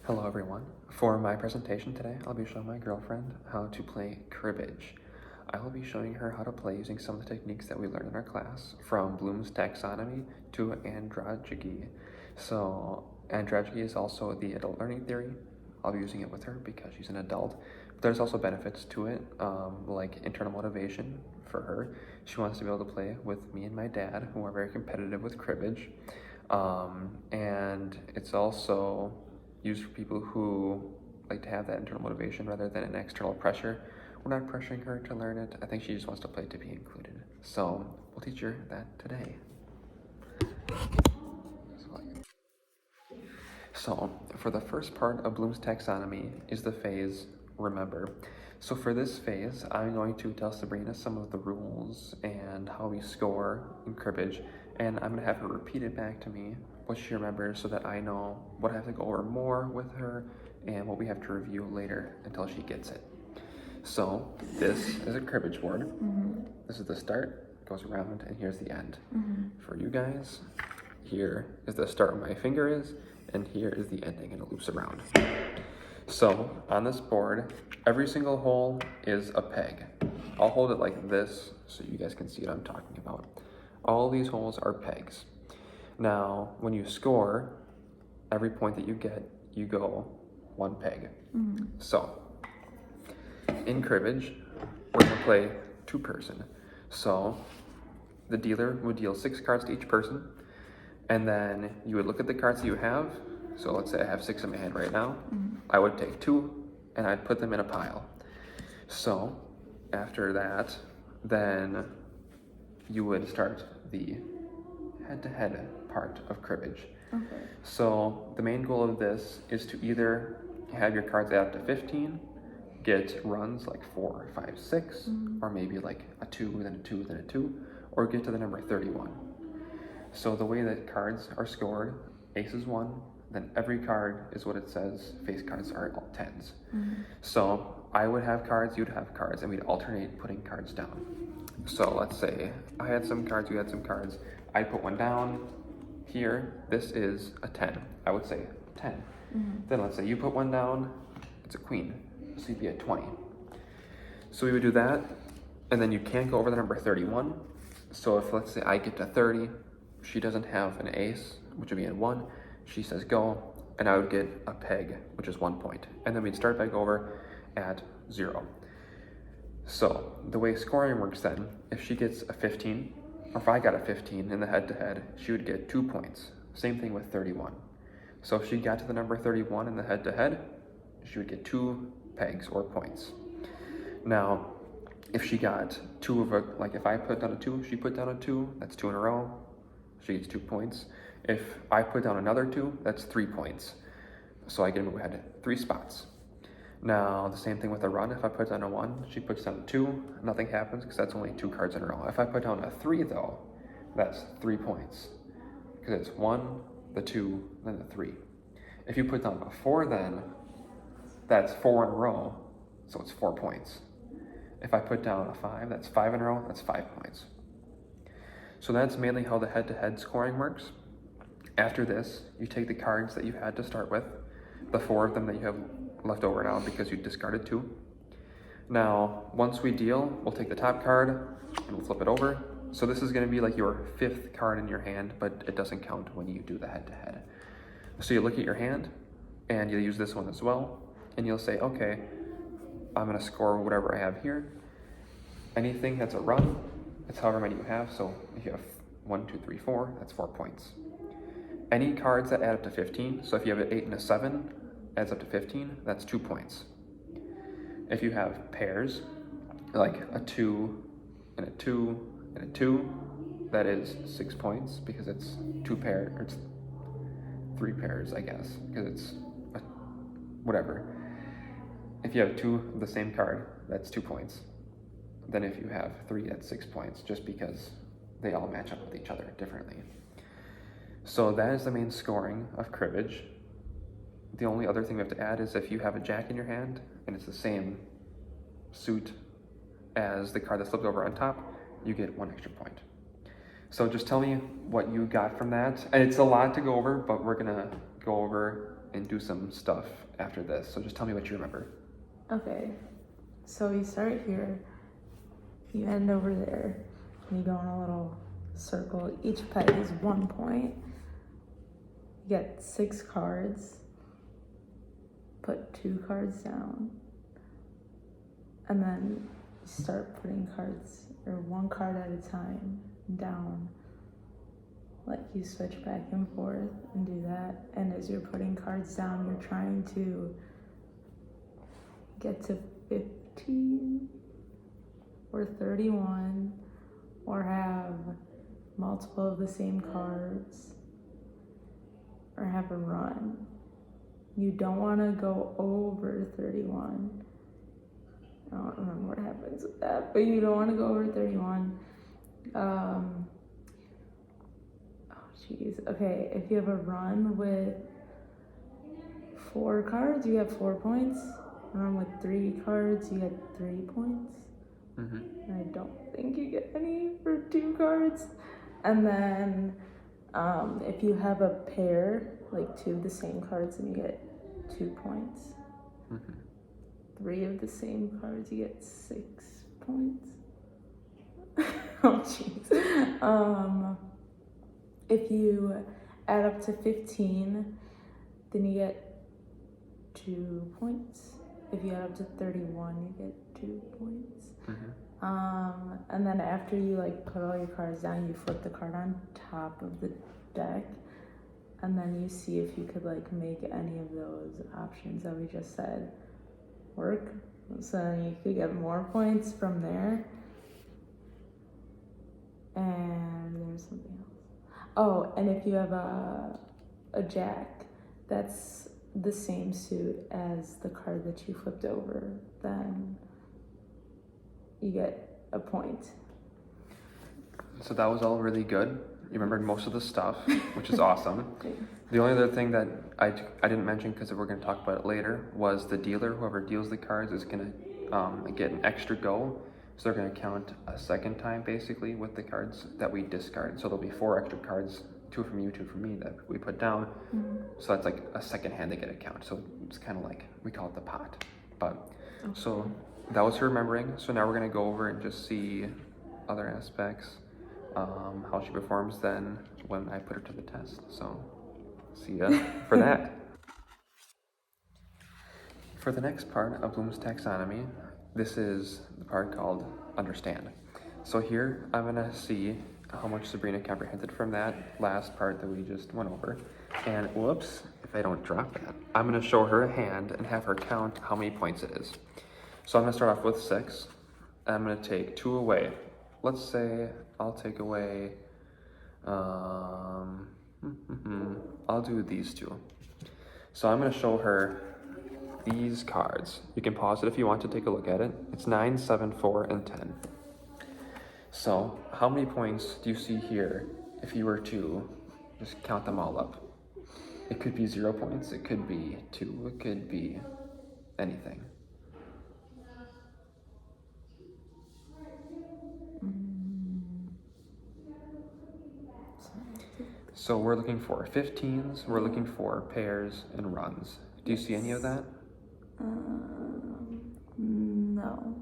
Hello everyone. For my presentation today, I'll be showing my girlfriend how to play cribbage. I will be showing her how to play using some of the techniques that we learned in our class, from Bloom's taxonomy to andragogy. So andragogy is also the adult learning theory. I'll be using it with her because she's an adult. But there's also benefits to it, like internal motivation for her. She wants to be able to play with me and my dad, who are very competitive with cribbage. And it's also used for people who like to have that internal motivation rather than an external pressure. We're not pressuring her to learn it. I think she just wants to play to be included. So we'll teach her that today. So for the first part of Bloom's taxonomy is the phase remember. So for this phase, I'm going to tell Sabrina some of the rules and how we score in cribbage, and I'm gonna have her repeat it back to me, what she remembers, so that I know what I have to go over more with her and what we have to review later until she gets it. So this is a cribbage board. This is the start, goes around, and here's the end. For you guys, here is the start where my finger is, and here is the ending, and it loops around. So on this board, every single hole is a peg. I'll hold it like this so you guys can see what I'm talking about. All these holes are pegs. Now, when you score, every point that you get, you go one peg. So in cribbage, we're gonna play two-person. So the dealer would deal 6 cards to each person, and then you would look at the cards that you have. So let's say I have 6 in my hand right now. I would take 2 and I'd put them in a pile. So after that, then you would start the head-to-head part of cribbage. So the main goal of this is to either have your cards add up to 15, get runs like 4, 5, 6, or maybe like a 2, then a 2, then a 2, or get to the number 31. So the way that cards are scored, ace is 1, then every card is what it says, face cards are all 10s. So I would have cards, you'd have cards, and we'd alternate putting cards down. So let's say I had some cards, you had some cards, I'd put one down. Here, this is a 10. I would say 10. Then let's say you put one down, it's a queen, so you'd be at 20. So we would do that, and then you can't go over the number 31. So if, let's say, I get to 30, she doesn't have an ace, which would be in 1, she says go, and I would get a peg, which is 1 point. And then we'd start back over at 0. So the way scoring works then, if she gets a 15, or if I got a 15 in the head-to-head, she would get 2 points. Same thing with 31. So if she got to the number 31 in the head-to-head, she would get 2 pegs or points. Now, if she got 2 of a, like if I put down a 2, she put down a 2, that's 2 in a row, she gets 2 points. If I put down another 2, that's 3 points. So I get to move ahead 3 spots. Now, the same thing with a run. If I put down a 1, she puts down a 2, nothing happens because that's only 2 cards in a row. If I put down a 3 though, that's 3 points because it's 1, the 2, then the 3. If you put down a 4 then, that's 4 in a row, so it's 4 points. If I put down a 5, that's 5 in a row, that's 5 points. So that's mainly how the head-to-head scoring works. After this, you take the cards that you had to start with, the 4 of them that you have left over now because you discarded 2. Now, once we deal, we'll take the top card and we'll flip it over. So this is going to be like your 5th card in your hand, but it doesn't count when you do the head-to-head. So you look at your hand and you'll use this one as well, and you'll say, okay, I'm going to score whatever I have here. Anything that's a run, it's however many you have. So if you have 1, 2, 3, 4, that's 4 points. Any cards that add up to 15, so if you have an 8 and a 7, adds up to 15, that's 2 points. If you have pairs, like a 2 and a 2 and a 2, that is 6 points because it's 2 pairs, or it's 3 pairs, I guess, because it's whatever. If you have 2 of the same card, that's 2 points. Then if you have 3, that's 6 points, just because they all match up with each other differently. So that is the main scoring of cribbage. The only other thing we have to add is if you have a jack in your hand and it's the same suit as the card that's flipped over on top, you get 1 extra point. So just tell me what you got from that. And it's a lot to go over, but we're gonna go over and do some stuff after this. So just tell me what you remember. Okay, so you start here, you end over there, and you go in a little circle. Each peg is 1 point. You get 6 cards. Put 2 cards down. And then you start putting cards, or 1 card at a time, down. Like you switch back and forth and do that. And as you're putting cards down, you're trying to get to 15 or 31 or have multiple of the same cards or have a run. You don't want to go over 31. I don't remember what happens with that, but you don't want to go over 31. Oh geez. Okay, if you have a run with 4 cards, you have 4 points. A run with 3 cards, you get 3 points. And I don't think you get any for 2 cards. And then if you have a pair, like 2 of the same cards, then you get 2 points. 3 of the same cards, you get 6 points. Oh jeez. If you add up to 15, then you get 2 points. If you add up to 31, you get 2 points. And then after you like put all your cards down, you flip the card on top of the deck, and then you see if you could like make any of those options that we just said work. So then you could get more points from there. And there's something else. Oh, and if you have a jack, that's the same suit as the card that you flipped over, then you get a point. So that was all really good. You remembered most of the stuff, which is awesome. The only other thing that I didn't mention, because we're going to talk about it later, was the dealer. Whoever deals the cards is going to get an extra go. So they're going to count a second time, basically, with the cards that we discard. So there'll be 4 extra cards, 2 from you, 2 from me, that we put down. So that's like a second hand they get a count. So it's kind of like, we call it the pot. But so that was her remembering. So now we're going to go over and just see other aspects, how she performs then when I put her to the test. So see ya for that. For the next part of Bloom's taxonomy, this is the part called understand. So here I'm gonna see how much Sabrina comprehended from that last part that we just went over. And whoops, if I don't drop that, I'm gonna show her a hand and have her count how many points it is. So I'm gonna start off with 6. I'm gonna take 2 away. Let's say I'll take away, I'll do these 2. So I'm gonna show her these cards. You can pause it if you want to take a look at it. It's 9, 7, 4, and 10. So how many points do you see here if you were to just count them all up? It could be 0 points, it could be 2, it could be anything. So we're looking for 15s, we're looking for pairs and runs. Do you see any of that? No.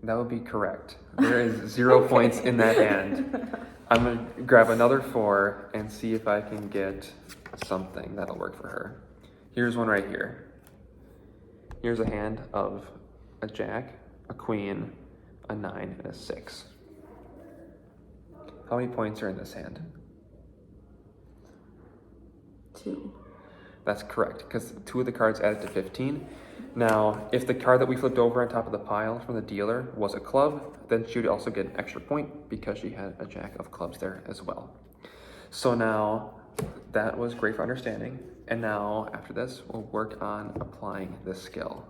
That would be correct. There is 0 points in that hand. I'm gonna grab another 4 and see if I can get something that'll work for her. Here's one right here. Here's a hand of a jack, a queen, a 9, and a 6. How many points are in this hand? 2. That's correct, because 2 of the cards added to 15. Now, if the card that we flipped over on top of the pile from the dealer was a club, then she would also get an extra point because she had a jack of clubs there as well. So now, that was great for understanding. And now, after this, we'll work on applying this skill.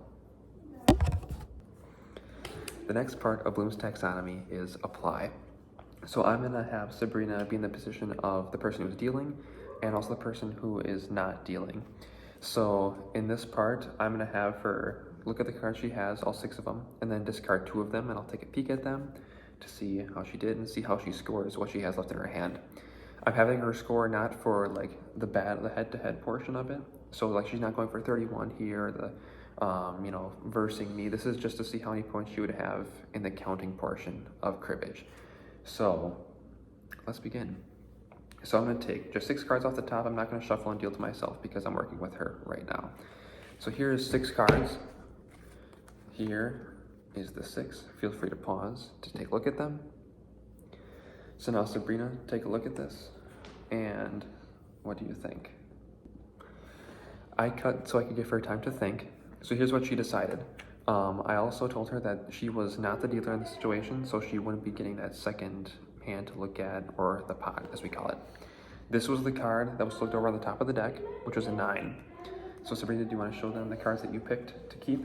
The next part of Bloom's taxonomy is apply. So I'm gonna have Sabrina be in the position of the person who's dealing and also the person who is not dealing. So in this part, I'm gonna have her look at the cards she has, all 6 of them, and then discard 2 of them, and I'll take a peek at them to see how she did and see how she scores what she has left in her hand. I'm having her score not for like the head-to-head portion of it, So like she's not going for 31 here, you know, versing me. This is just to see how many points she would have in the counting portion of cribbage. So let's begin. So I'm going to take just 6 cards off the top. I'm not going to shuffle and deal to myself because I'm working with her right now. So here is 6 cards. Here is the 6. Feel free to pause to take a look at them. So now Sabrina, take a look at this. And what do you think? I cut so I could give her time to think. So here's what she decided. I also told her that she was not the dealer in the situation, so she wouldn't be getting that second hand to look at, or the pot, as we call it. This was the card that was flipped over on the top of the deck, which was a 9. So Sabrina, do you want to show them the cards that you picked to keep?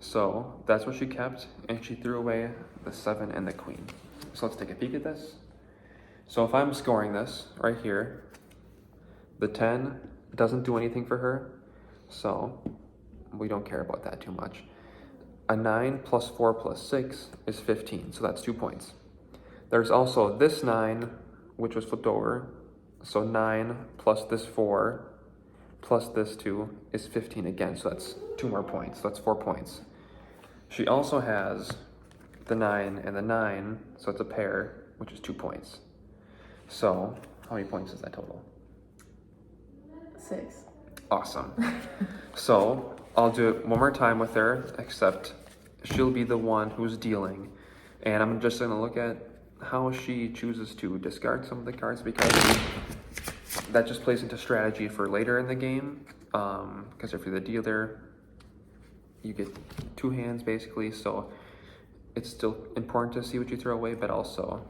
So that's what she kept, and she threw away the 7 and the queen. So let's take a peek at this. So if I'm scoring this right here, the 10 doesn't do anything for her, so we don't care about that too much. A 9 plus 4 plus 6 is 15, so that's 2 points. There's also this 9, which was flipped over, so 9 plus this 4 plus this 2 is 15 again, so that's 2 more points, so that's 4 points. She also has the 9 and the 9, so it's a pair, which is 2 points. So how many points is that total? 6. Awesome. So I'll do it one more time with her, except she'll be the one who's dealing. And I'm just gonna look at how she chooses to discard some of the cards, because that just plays into strategy for later in the game. Because if you're the dealer, you get 2 hands basically, so it's still important to see what you throw away, but also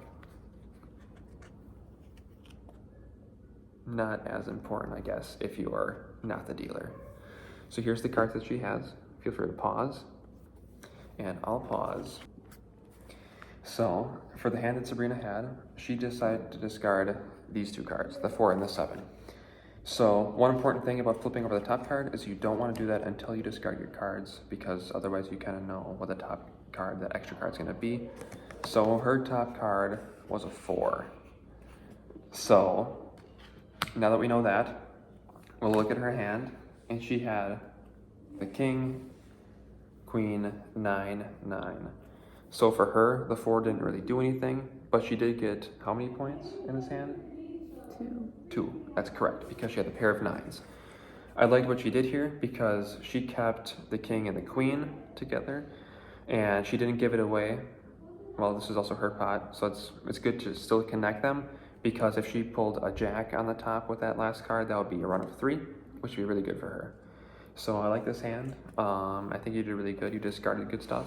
not as important, I guess, if you are not the dealer. So here's the cards that she has. Feel free to pause, and I'll pause. So for the hand that Sabrina had, she decided to discard these 2 cards, the 4 and the 7. So one important thing about flipping over the top card is you don't want to do that until you discard your cards, because otherwise you kind of know what the top card, that extra card, is going to be. So her top card was a 4. So now that we know that, we'll look at her hand, and she had the king, queen, 9, 9. So for her, the 4 didn't really do anything, but she did get how many points in this hand? 2. 2, that's correct, because she had a pair of 9s. I liked what she did here because she kept the king and the queen together, and she didn't give it away. Well, this is also her pot, so it's good to still connect them, because if she pulled a jack on the top with that last card, that would be a run of 3, which would be really good for her. So I like this hand. I think you did really good. You discarded good stuff.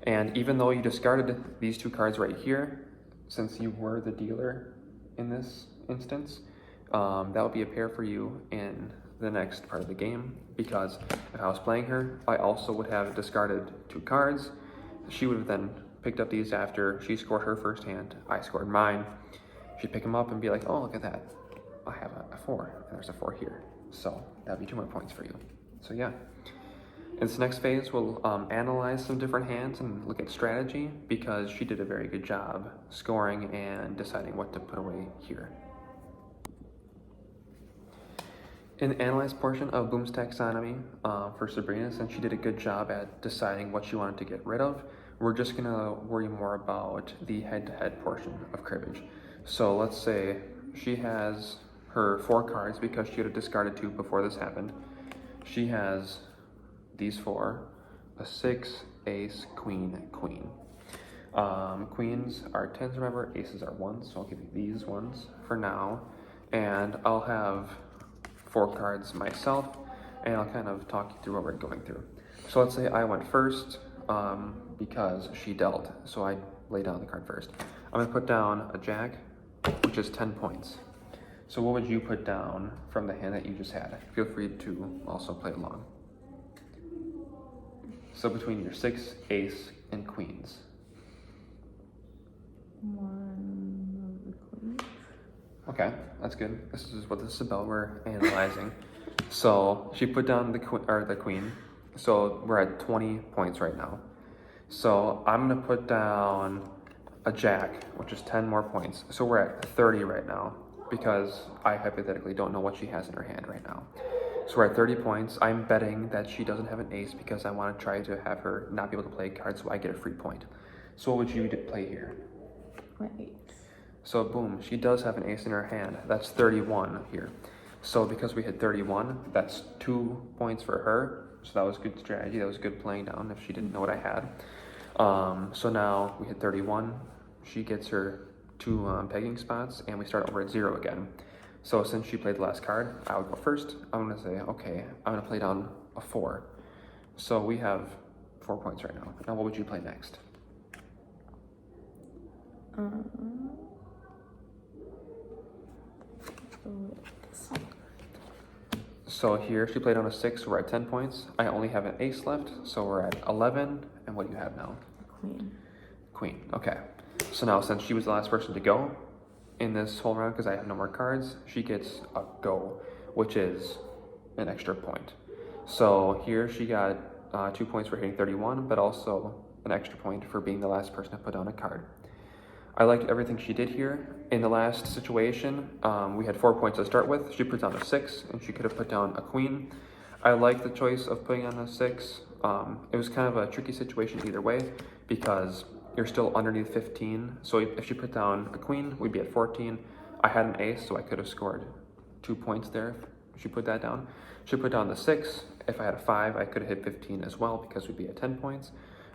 And even though you discarded these 2 cards right here, since you were the dealer in this instance, that would be a pair for you in the next part of the game, because if I was playing her, I also would have discarded 2 cards. She would have then picked up these after she scored her first hand. I scored mine. She'd pick them up and be like, oh, look at that. I have a 4, and there's a 4 here. So that'd be 2 more points for you. So yeah. In this next phase, we'll analyze some different hands and look at strategy, because she did a very good job scoring and deciding what to put away here. In the analyze portion of Bloom's taxonomy for Sabrina, since she did a good job at deciding what she wanted to get rid of, we're just gonna worry more about the head-to-head portion of cribbage. So let's say she has her 4 cards, because she had discarded 2 before this happened. She has these 4, a 6, ace, queen, queen. Queens are 10s, remember, aces are 1s, so I'll give you these ones for now. And I'll have 4 cards myself, and I'll kind of talk you through what we're going through. So let's say I went first, because she dealt, so I lay down the card first. I'm gonna put down a jack, which is 10 points. So what would you put down from the hand that you just had? Feel free to also play along. So between your 6, ace, and queens. 1 of the queens. Okay, that's good. This is what this is about. We're analyzing. So she put down the queen. So we're at 20 points right now. So I'm gonna put down a jack, which is 10 more points. So we're at 30 right now. because I hypothetically don't know what she has in her hand right now. So we're at 30 points. I'm betting that she doesn't have an ace because I want to try to have her not be able to play cards so I get a free point. So what would you play here? My ace. So boom, she does have an ace in her hand. That's 31 here. So because we hit 31, that's 2 points for her. So that was good strategy. That was good playing down if she didn't know what I had. So now we hit 31. She gets her 2 pegging spots, and we start over at 0 again. So since she played the last card, I would go first. I'm gonna say, okay, I'm gonna play down a 4. So we have 4 points right now. Now what would you play next? So here she played on a 6, so we're at 10 points. I only have an ace left, so we're at 11. And what do you have now? Queen. Queen, okay. So now since she was the last person to go in this whole round, because I have no more cards, she gets a go, which is an extra point. So here she got 2 points for hitting 31, but also an extra point for being the last person to put down a card. I liked everything she did here. In the last situation, we had 4 points to start with. She put down a 6, and she could have put down a queen. I like the choice of putting on a 6. It was kind of a tricky situation either way, because you're still underneath 15. So if she put down a queen, we'd be at 14. I had an ace, so I could have scored 2 points there if she put that down. She put down the 6. If I had a 5, I could have hit 15 as well, because we'd be at 10 points.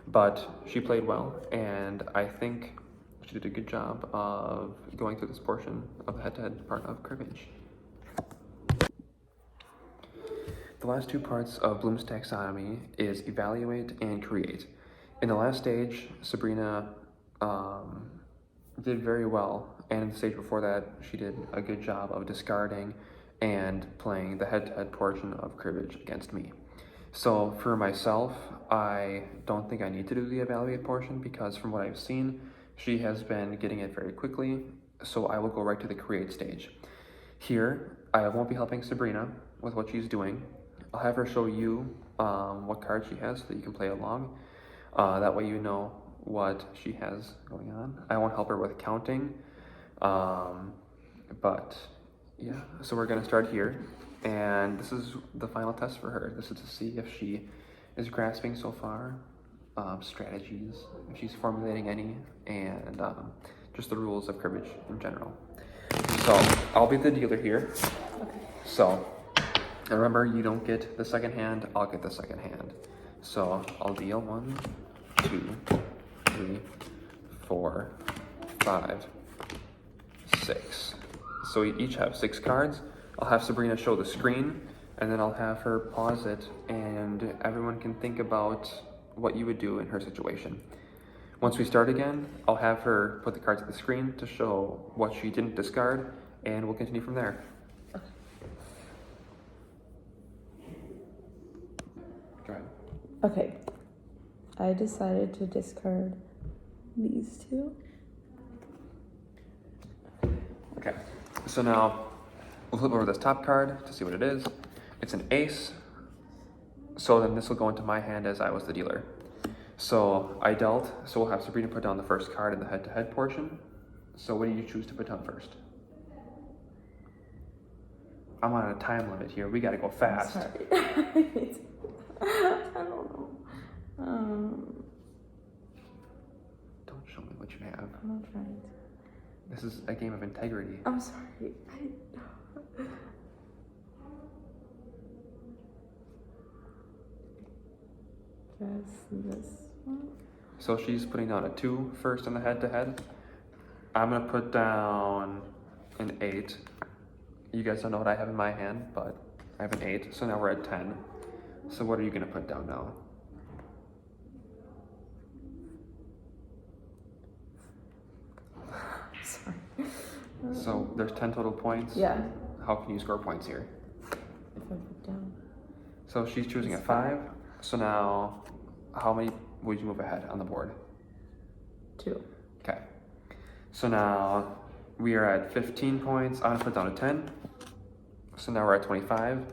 But she played well, and I think she did a good job of going through this portion of the head-to-head part of Cribbage. The last 2 parts of Bloom's taxonomy is evaluate and create. In the last stage, Sabrina did very well, and in the stage before that, she did a good job of discarding and playing the head-to-head portion of Cribbage against me. So for myself, I don't think I need to do the evaluate portion, because from what I've seen, she has been getting it very quickly, so I will go right to the create stage. Here, I won't be helping Sabrina with what she's doing. I'll have her show you what card she has so that you can play along. That way you know what she has going on. I won't help her with counting, but yeah, so we're gonna start here. And this is the final test for her. This is to see if she is grasping so far, strategies, if she's formulating any, and just the rules of cribbage in general. So I'll be the dealer here. Okay. So and remember, you don't get the second hand, I'll get the second hand. So I'll deal 1, 2, 3, 4, 5, 6. So we each have 6 cards. I'll have Sabrina show the screen, and then I'll have her pause it, and everyone can think about what you would do in her situation. Once we start again, I'll have her put the cards at the screen to show what she didn't discard, and we'll continue from there. Go ahead. Okay. I decided to discard these 2. Okay, so now we'll flip over this top card to see what it is. It's an ace. So then this will go into my hand as I was the dealer. So I dealt, so we'll have Sabrina put down the first card in the head-to-head portion. So what do you choose to put down first? I'm on a time limit here. We gotta go fast. Sorry. I don't know. Don't show me what you have. I'm not trying to. This is a game of integrity. I'm sorry. Guess this one. So she's putting down a 2 first in the head-to-head. I'm gonna put down an 8. You guys don't know what I have in my hand, but I have an 8. So now we're at 10. So what are you gonna put down now? Sorry. So there's 10 total points. Yeah. How can you score points here? If I put down. So she's choosing a 5. So now, how many would you move ahead on the board? 2. Okay. So now we are at 15 points. I'm gonna put down a 10. So now we're at 25.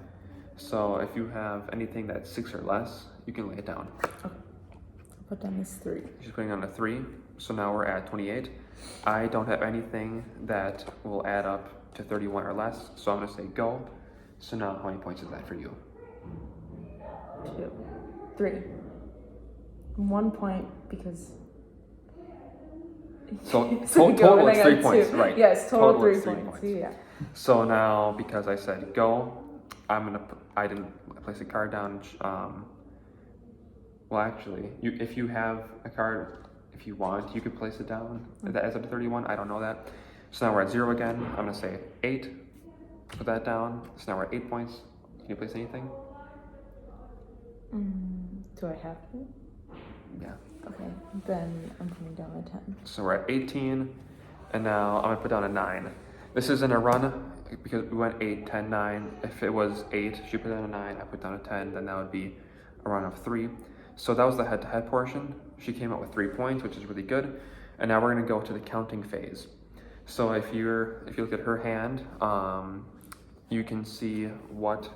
So if you have anything that's 6 or less, you can lay it down. Okay. I'll put down this 3. She's putting on a 3. So now we're at 28. I don't have anything that will add up to 31 or less. So I'm gonna say go. So now how many points is that for you? 2, 3. 1 point because. So So total I is got 3 points, 2. right? Yes, total 3 is 3 points. Yeah. So now because I said go, I didn't place a card down. Well, actually, if you have a card, if you want, you could place it down. That adds up to 31. I don't know that. So now we're at 0 again. I'm gonna say 8. Put that down. So now we're at 8 points. Can you place anything? Do I have to? Yeah. Okay, then I'm putting down a 10. So we're at 18, and now I'm gonna put down a 9. This isn't a run because we went 8, 10, 9. If it was 8, she put down a 9, I put down a 10, then that would be a run of 3. So that was the head-to-head portion. She came out with 3 points, which is really good. And now we're gonna go to the counting phase. So if you look at her hand, you can see what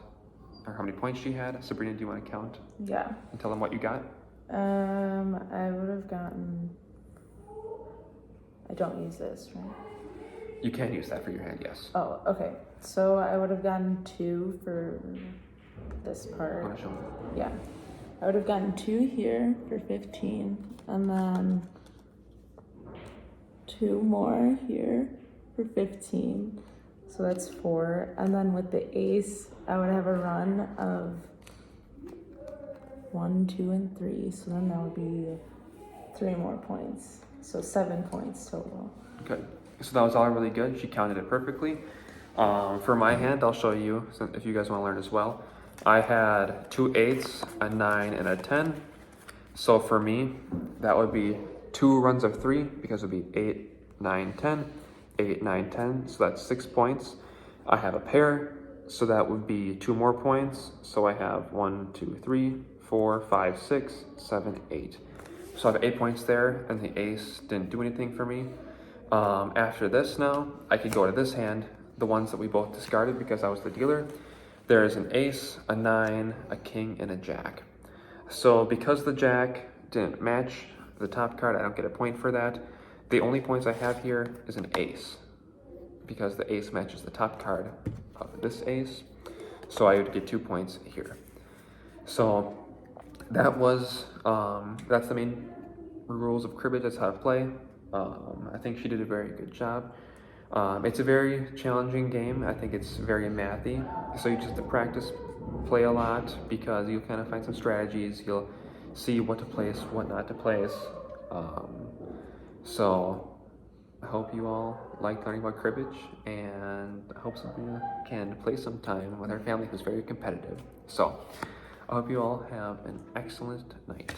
or how many points she had. Sabrina, do you want to count? Yeah. And tell them what you got? I would have gotten. I don't use this, right? You can use that for your hand, yes. Oh, okay. So I would have gotten 2 for this part. Want to show them? Yeah. I would have gotten 2 here for 15, and then 2 more here for 15. So that's 4. And then with the ace, I would have a run of 1, 2, and 3. So then that would be 3 more points. So 7 points total. Good. So that was all really good. She counted it perfectly. For my hand, I'll show you if you guys want to learn as well. I had 2 8s, a 9, and a 10. So for me, that would be 2 runs of 3 because it would be 8, 9, 10, 8, 9, 10. So that's 6 points. I have a pair, so that would be 2 more points. So I have 1, 2, 3, 4, 5, 6, 7, 8. So I have 8 points there, and the ace didn't do anything for me. After this now, I could go to this hand, the ones that we both discarded because I was the dealer. There's an ace, a 9, a king, and a jack. So because the jack didn't match the top card, I don't get a point for that. The only points I have here is an ace because the ace matches the top card of this ace. So I would get 2 points here. So that was, that's the main rules of cribbage. That's how to play. I think she did a very good job. It's a very challenging game. I think it's very mathy. So you just have to practice, play a lot, because you'll kind of find some strategies. You'll see what to place, what not to place. So I hope you all like learning about cribbage, and I hope Sabrina can play some time with her family who's very competitive. So I hope you all have an excellent night.